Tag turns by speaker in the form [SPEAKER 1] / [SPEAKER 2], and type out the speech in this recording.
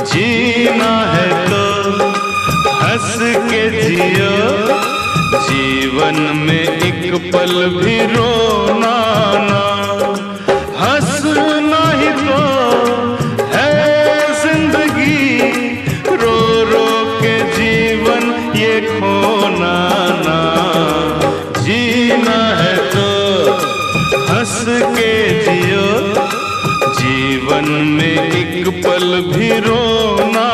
[SPEAKER 1] जीना है तो हंस के जियो, जीवन में एक पल भी रोना ना। हंसना ही तो है जिंदगी, रो रो के जीवन ये खोना ना। जीना है तो हंस के जियो, जीवन में एक पल भी रोना